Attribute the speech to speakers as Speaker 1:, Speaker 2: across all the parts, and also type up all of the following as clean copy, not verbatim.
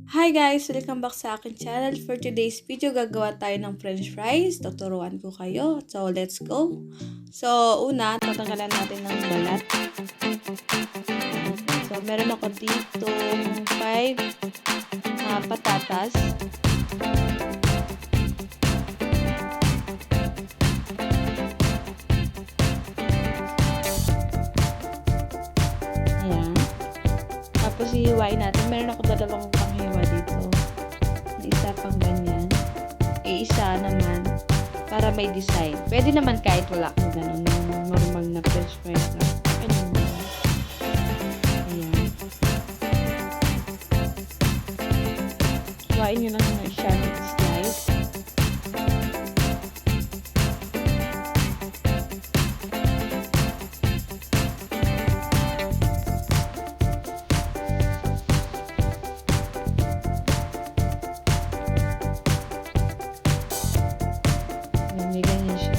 Speaker 1: Hi guys! Welcome back sa akin channel. For today's video, gagawa tayo ng french fries. Tuturuan ko kayo. So, let's go! So, una, tatanggalan natin ng balat. So, meron ako dito 5 patatas. Ayan. Tapos, hihiwain natin. Meron ako dalawang panghiwa dito. Isa pang ganyan. Isa naman para may design. Pwede naman kahit wala kang ganun. Normal na french fries lang. Ganun ba? Ayan. Hiwain nyo lang siya ng slice. May ganyan siya.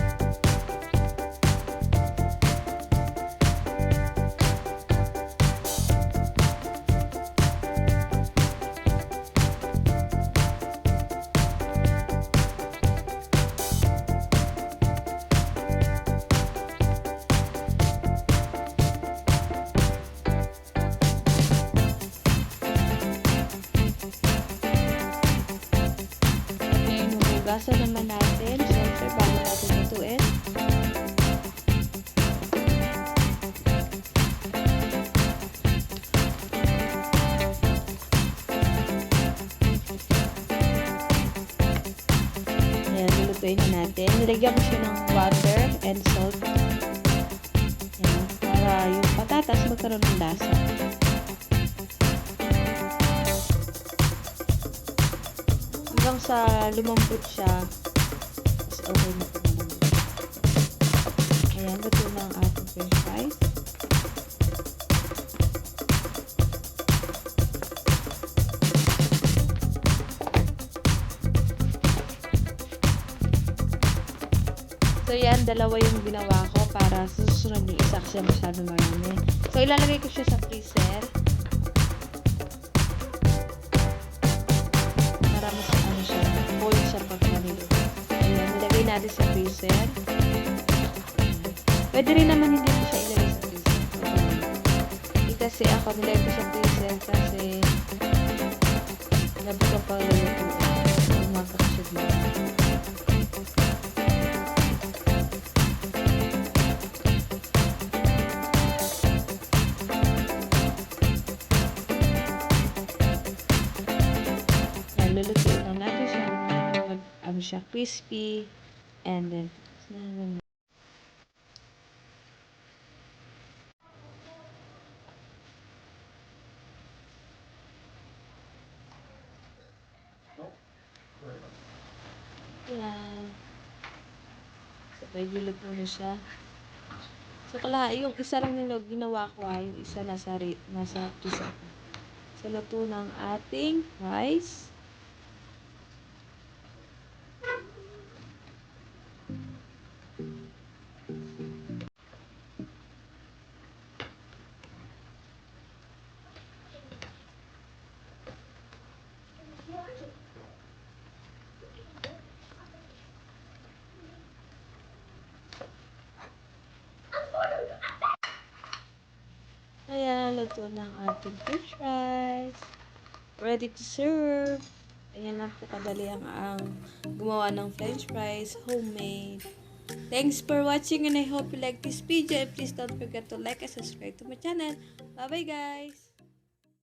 Speaker 1: Ngayon, hugasan naman natin. Siyempre, bago natin lutuin. Ayan, lulutuin na natin. Nilagyan ko siya ng water and salt. Ayan, para yung patatas magkaroon ng lasa. Hanggang sa lumambot siya. Tapos okay na po naman. Ayan, luto na ang ating french fries. So, yan, dalawa yung ginawa ko para susunod yung isa kasi masyado marami. So, ilalagay ko siya sa freezer. Para mas ano siya, cold siya pag naniluto. Ayan, nilagay natin sa freezer. Pwede rin naman hindi ko siya ilagay sa freezer. Kasi ako nilagay ko sa freezer kasi gabi ko pa luluto. Umakakasyon mo. Lulutuin lang natin siya mag siya crispy and then yan. So, medyo luto na siya. So, yung isa lang nila ginawa ko ay yung isa nasa freezer. So, luto ng ating rice. Ayan, luto ng ating french fries. Ready to serve. Ayan lang po kadali ang gumawa ng french fries, homemade. Thanks for watching and I hope you like this video. And please don't forget to like and subscribe to my channel. Bye bye guys!